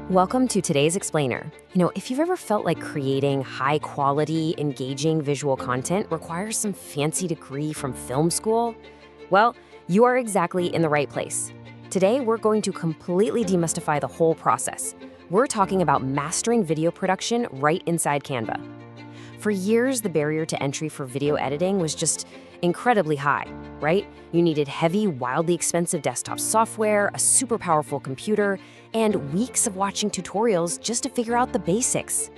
Welcome to today's explainer. If you've ever felt like creating high quality, engaging visual content requires some fancy degree from film school, well, you are exactly in the right place. Today, we're going to completely demystify the whole process. We're talking about mastering video production right inside Canva. For years, the barrier to entry for video editing was just incredibly high, right? You needed heavy, wildly expensive desktop software, a super powerful computer, and weeks of watching tutorials just to figure out the basics.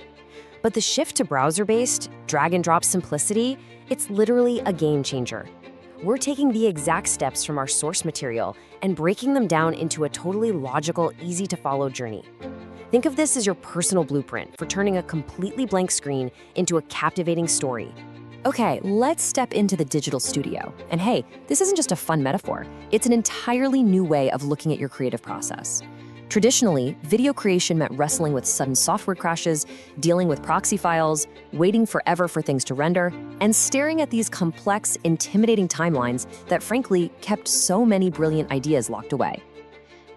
But the shift to browser-based, drag-and-drop simplicity, it's literally a game changer. We're taking the exact steps from our source material and breaking them down into a totally logical, easy-to-follow journey. Think of this as your personal blueprint for turning a completely blank screen into a captivating story. Okay, let's step into the digital studio. And hey, this isn't just a fun metaphor. It's an entirely new way of looking at your creative process. Traditionally, video creation meant wrestling with sudden software crashes, dealing with proxy files, waiting forever for things to render, and staring at these complex, intimidating timelines that frankly kept so many brilliant ideas locked away.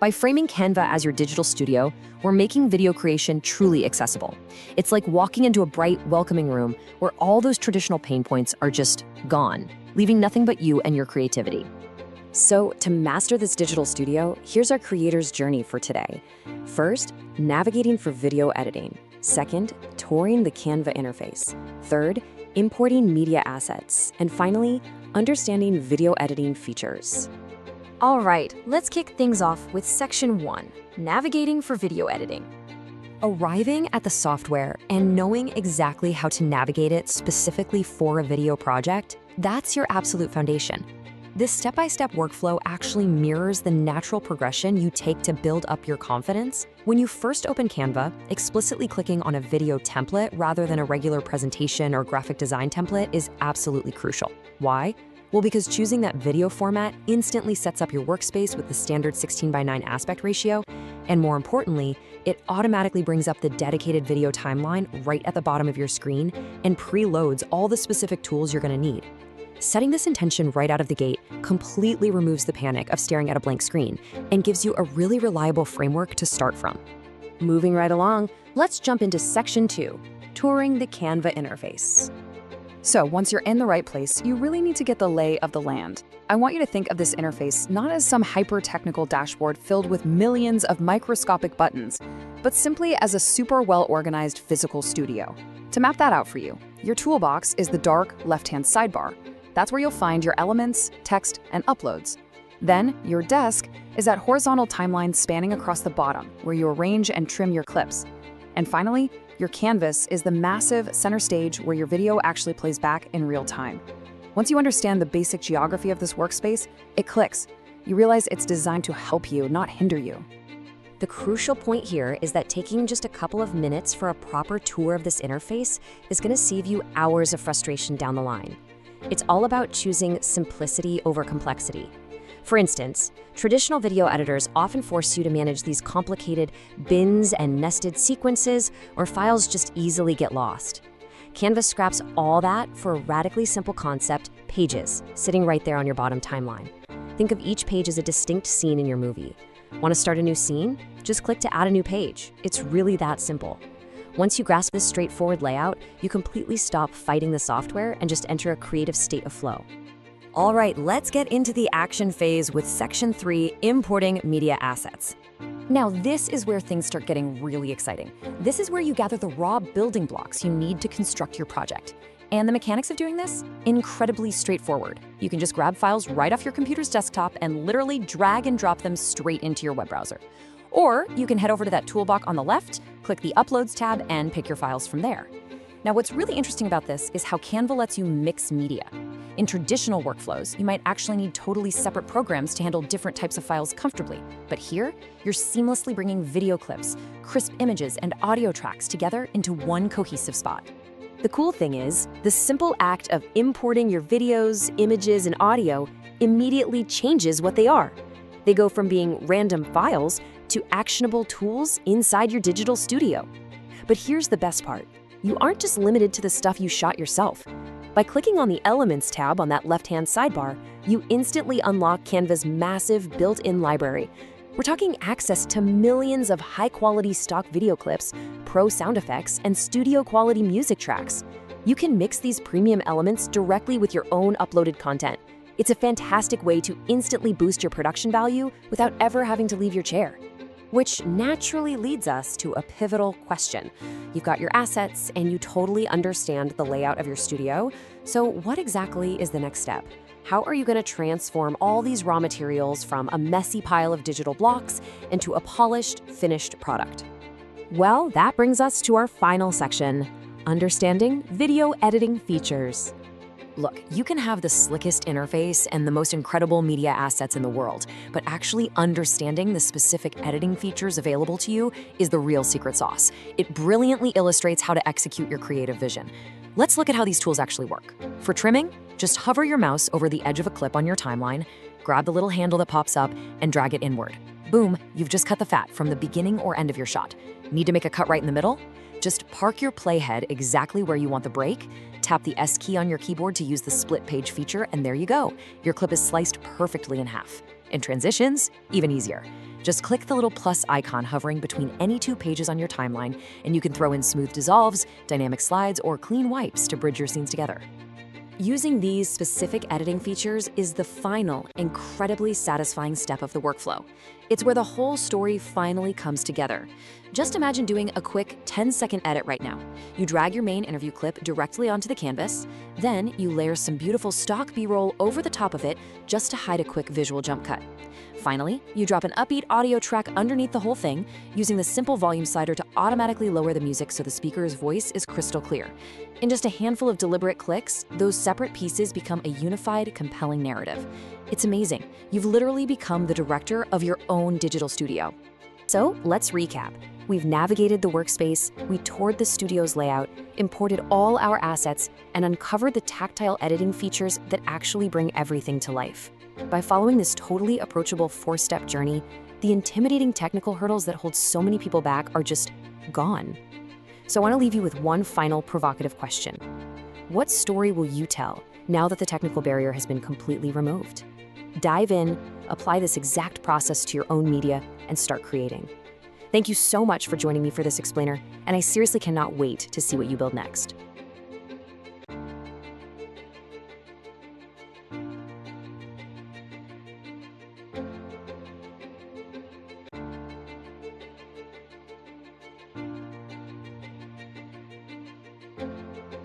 By framing Canva as your digital studio, we're making video creation truly accessible. It's like walking into a bright, welcoming room where all those traditional pain points are just gone, leaving nothing but you and your creativity. So, to master this digital studio, here's our creator's journey for today. First, navigating for video editing. Second, touring the Canva interface. Third, importing media assets. And finally, understanding video editing features. All right, let's kick things off with Section 1, Navigating for Video Editing. Arriving at the software and knowing exactly how to navigate it specifically for a video project, that's your absolute foundation. This step-by-step workflow actually mirrors the natural progression you take to build up your confidence. When you first open Canva, explicitly clicking on a video template rather than a regular presentation or graphic design template is absolutely crucial. Why? Well, because choosing that video format instantly sets up your workspace with the standard 16:9 aspect ratio, and more importantly, it automatically brings up the dedicated video timeline right at the bottom of your screen and preloads all the specific tools you're going to need. Setting this intention right out of the gate completely removes the panic of staring at a blank screen and gives you a really reliable framework to start from. Moving right along, let's jump into Section 2, Touring the Canva interface. So once you're in the right place, you really need to get the lay of the land. I want you to think of this interface not as some hyper-technical dashboard filled with millions of microscopic buttons, but simply as a super well-organized physical studio. To map that out for you, your toolbox is the dark left-hand sidebar. That's where you'll find your elements, text, and uploads. Then, your desk is that horizontal timeline spanning across the bottom, where you arrange and trim your clips. And finally, your canvas is the massive center stage where your video actually plays back in real time. Once you understand the basic geography of this workspace, it clicks. You realize it's designed to help you, not hinder you. The crucial point here is that taking just a couple of minutes for a proper tour of this interface is going to save you hours of frustration down the line. It's all about choosing simplicity over complexity. For instance, traditional video editors often force you to manage these complicated bins and nested sequences, or files just easily get lost. Canva scraps all that for a radically simple concept, pages, sitting right there on your bottom timeline. Think of each page as a distinct scene in your movie. Want to start a new scene? Just click to add a new page. It's really that simple. Once you grasp this straightforward layout, you completely stop fighting the software and just enter a creative state of flow. All right, let's get into the action phase with Section 3, Importing Media Assets. Now, this is where things start getting really exciting. This is where you gather the raw building blocks you need to construct your project. And the mechanics of doing this? Incredibly straightforward. You can just grab files right off your computer's desktop and literally drag and drop them straight into your web browser. Or you can head over to that toolbox on the left, click the Uploads tab, and pick your files from there. Now, what's really interesting about this is how Canva lets you mix media. In traditional workflows, you might actually need totally separate programs to handle different types of files comfortably. But here, you're seamlessly bringing video clips, crisp images, and audio tracks together into one cohesive spot. The cool thing is, the simple act of importing your videos, images, and audio immediately changes what they are. They go from being random files to actionable tools inside your digital studio. But here's the best part. You aren't just limited to the stuff you shot yourself. By clicking on the Elements tab on that left-hand sidebar, you instantly unlock Canva's massive built-in library. We're talking access to millions of high-quality stock video clips, pro sound effects, and studio-quality music tracks. You can mix these premium elements directly with your own uploaded content. It's a fantastic way to instantly boost your production value without ever having to leave your chair. Which naturally leads us to a pivotal question. You've got your assets and you totally understand the layout of your studio. So what exactly is the next step? How are you going to transform all these raw materials from a messy pile of digital blocks into a polished, finished product? Well, that brings us to our final section, understanding video editing features. Look, you can have the slickest interface and the most incredible media assets in the world, but actually understanding the specific editing features available to you is the real secret sauce. It brilliantly illustrates how to execute your creative vision. Let's look at how these tools actually work. For trimming, just hover your mouse over the edge of a clip on your timeline, grab the little handle that pops up, and drag it inward. Boom, you've just cut the fat from the beginning or end of your shot. Need to make a cut right in the middle? Just park your playhead exactly where you want the break, tap the S key on your keyboard to use the split page feature, and there you go. Your clip is sliced perfectly in half. In transitions, even easier. Just click the little plus icon hovering between any two pages on your timeline, and you can throw in smooth dissolves, dynamic slides, or clean wipes to bridge your scenes together. Using these specific editing features is the final, incredibly satisfying step of the workflow. It's where the whole story finally comes together. Just imagine doing a quick 10-second edit right now. You drag your main interview clip directly onto the canvas, then you layer some beautiful stock B-roll over the top of it just to hide a quick visual jump cut. Finally, you drop an upbeat audio track underneath the whole thing, using the simple volume slider to automatically lower the music so the speaker's voice is crystal clear. In just a handful of deliberate clicks, those separate pieces become a unified, compelling narrative. It's amazing. You've literally become the director of your own digital studio. So let's recap. We've navigated the workspace, we toured the studio's layout, imported all our assets, and uncovered the tactile editing features that actually bring everything to life. By following this totally approachable 4-step journey, the intimidating technical hurdles that hold so many people back are just gone. So I want to leave you with one final provocative question. What story will you tell now that the technical barrier has been completely removed? Dive in, apply this exact process to your own media, and start creating. Thank you so much for joining me for this explainer, and I seriously cannot wait to see what you build next.